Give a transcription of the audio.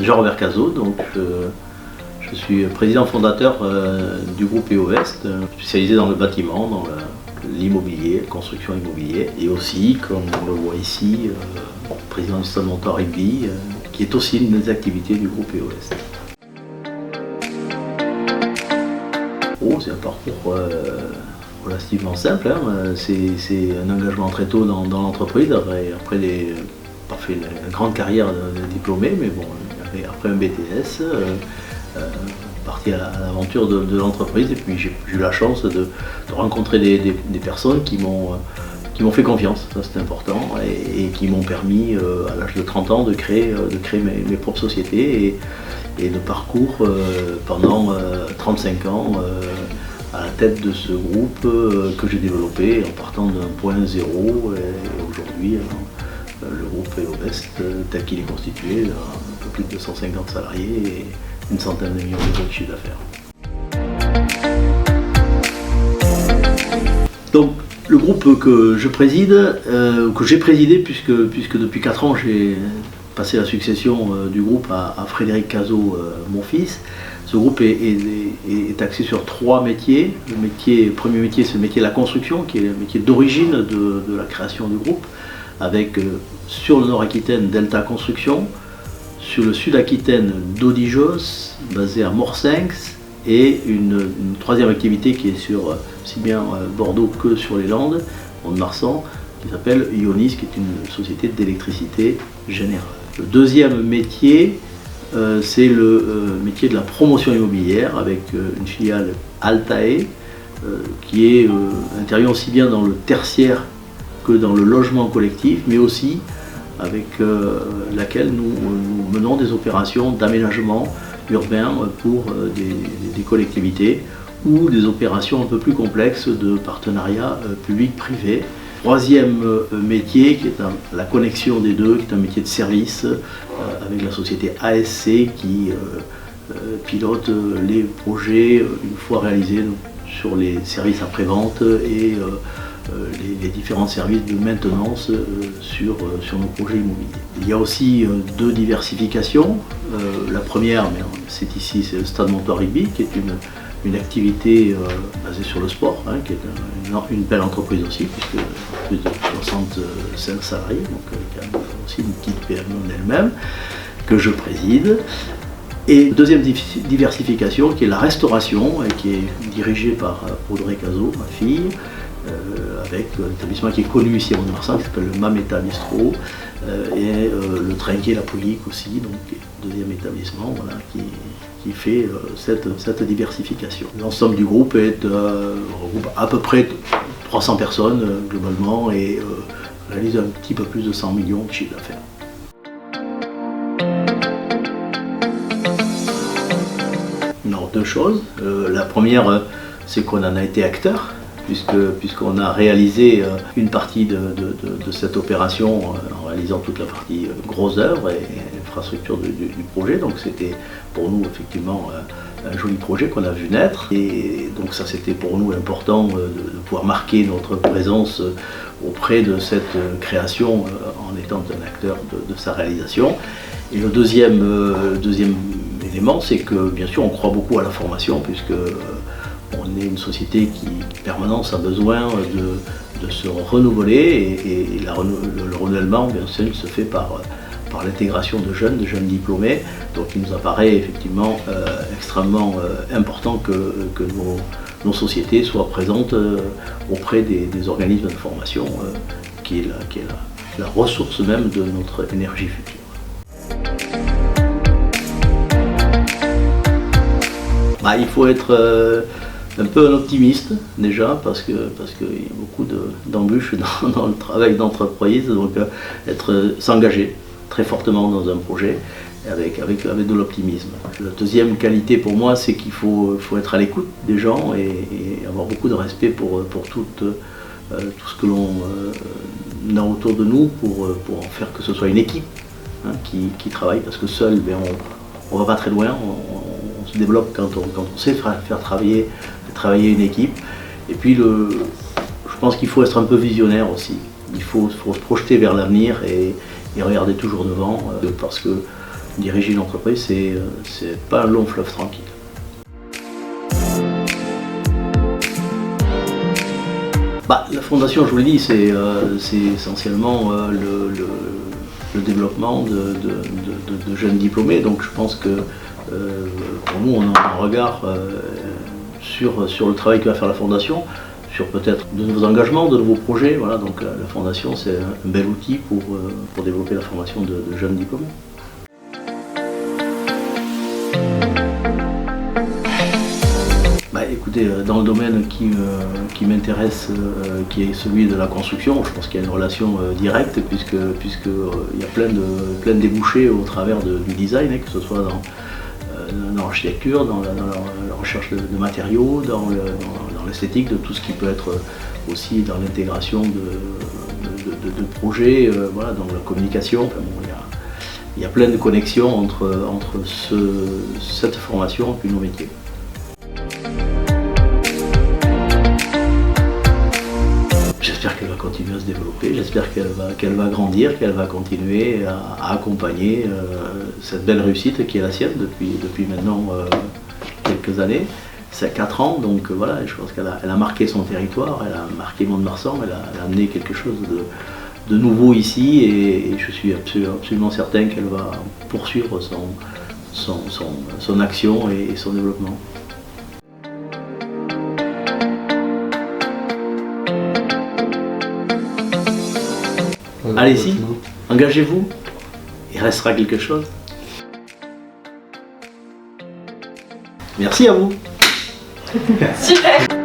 Jean-Robert Cazot, donc je suis président fondateur du groupe EOVest, spécialisé dans le bâtiment, dans l'immobilier, la construction immobilier, et aussi, comme on le voit ici, président du Stade Montois Rugby, qui est aussi une des activités du groupe EOVest. C'est un parcours relativement simple, hein. C'est un engagement très tôt dans l'entreprise, après pas fait une grande carrière de diplômé, mais bon, après un BTS, parti à l'aventure de l'entreprise, et puis j'ai eu la chance de rencontrer des personnes qui m'ont fait confiance, ça c'est important, et qui m'ont permis à l'âge de 30 ans de créer mes propres sociétés, et de parcours pendant 35 ans à la tête de ce groupe que j'ai développé en partant d'un point zéro, et aujourd'hui le groupe EOVest tel qu'il est constitué, un peu plus de 250 salariés et une centaine de millions d'euros de chiffre d'affaires. Donc le groupe que je préside, que j'ai présidé puisque depuis 4 ans j'ai passé la succession du groupe à Frédéric Cazot, mon fils. Ce groupe est axé sur 3 métiers. Le premier métier, c'est le métier de la construction, qui est le métier d'origine de la création du groupe, avec sur le Nord-Aquitaine Delta Construction, sur le Sud-Aquitaine Dodigos, basé à Morsinx, et une troisième activité qui est sur aussi bien Bordeaux que sur les Landes, Mont-de-Marsan, qui s'appelle Ionis, qui est une société d'électricité générale. Le deuxième métier, c'est le métier de la promotion immobilière, avec une filiale Altae, qui est intervient aussi bien dans le tertiaire que dans le logement collectif, mais aussi avec laquelle nous menons des opérations d'aménagement urbain pour des collectivités, ou des opérations un peu plus complexes de partenariat public-privé. Troisième métier, qui est la connexion des deux, qui est un métier de service, avec la société ASC qui pilote les projets une fois réalisés, donc, sur les services après-vente et les différents services de maintenance sur nos projets immobiliers. Il y a aussi 2 diversifications. La première, c'est ici, c'est le Stade Montois Rugby, qui est une activité basée sur le sport, hein, qui est une belle entreprise aussi, puisque plus de 65 salariés, donc quand même aussi une petite PME en elle-même, que je préside. Et deuxième diversification, qui est la restauration, et qui est dirigée par Audrey Cazot, ma fille, avec un établissement qui est connu ici à Mont-de-Marsan, qui s'appelle le Mameta Bistro, et le Trinquet La Poulique aussi, donc deuxième établissement, voilà, qui fait cette diversification. L'ensemble du groupe regroupe à peu près 300 personnes globalement, et réalise un petit peu plus de 100 millions de chiffre d'affaires. Non, 2 choses. La première, c'est qu'on en a été acteur, puisqu'on a réalisé une partie de cette opération en réalisant toute la partie gros œuvre et infrastructure du projet. Donc c'était pour nous effectivement un joli projet qu'on a vu naître, et donc ça c'était pour nous important de pouvoir marquer notre présence auprès de cette création en étant un acteur de sa réalisation. Et le deuxième élément, c'est que bien sûr on croit beaucoup à la formation, puisque on est une société qui, en permanence, a besoin de se renouveler, et le renouvellement, bien sûr, se fait par l'intégration de jeunes diplômés. Donc il nous apparaît effectivement extrêmement important que nos sociétés soient présentes auprès des organismes de formation, qui est la ressource même de notre énergie future. Il faut être un peu un optimiste déjà, parce qu'il y a beaucoup d'embûches dans le travail d'entreprise, donc s'engager très fortement dans un projet avec de l'optimisme. La deuxième qualité pour moi, c'est qu'il faut être à l'écoute des gens et avoir beaucoup de respect pour tout ce que l'on a autour de nous, pour en faire que ce soit une équipe, hein, qui travaille, parce que seul on va pas très loin. On se développe quand on sait faire travailler une équipe. Et puis je pense qu'il faut être un peu visionnaire aussi. Il faut se projeter vers l'avenir et regarder toujours devant, parce que Diriger une entreprise, c'est pas un long fleuve tranquille. La fondation, je vous l'ai dit, c'est essentiellement le développement de jeunes diplômés. Donc je pense que pour nous, on a un regard sur le travail que va faire la fondation, sur peut-être de nouveaux engagements, de nouveaux projets. Voilà, donc la fondation, c'est un bel outil pour développer la formation de jeunes diplômés. Écoutez, dans le domaine qui m'intéresse, qui est celui de la construction, je pense qu'il y a une relation directe puisque il y a plein de débouchés au travers du design, que ce soit dans l'architecture, dans la recherche de matériaux, dans l'esthétique, de tout ce qui peut être aussi dans l'intégration de projets, voilà, dans la communication. Enfin, bon, il y a plein de connexions entre cette formation et nos métiers. J'espère qu'elle va continuer à se développer, j'espère qu'elle va grandir, qu'elle va continuer à accompagner cette belle réussite qui est la sienne depuis maintenant quelques années. C'est 4 ans, donc voilà, je pense qu'elle a marqué son territoire, elle a marqué Mont-de-Marsan, elle a amené quelque chose de nouveau ici et je suis absolument certain qu'elle va poursuivre son action et son développement. Allez-y, engagez-vous, il restera quelque chose. Merci à vous. Super.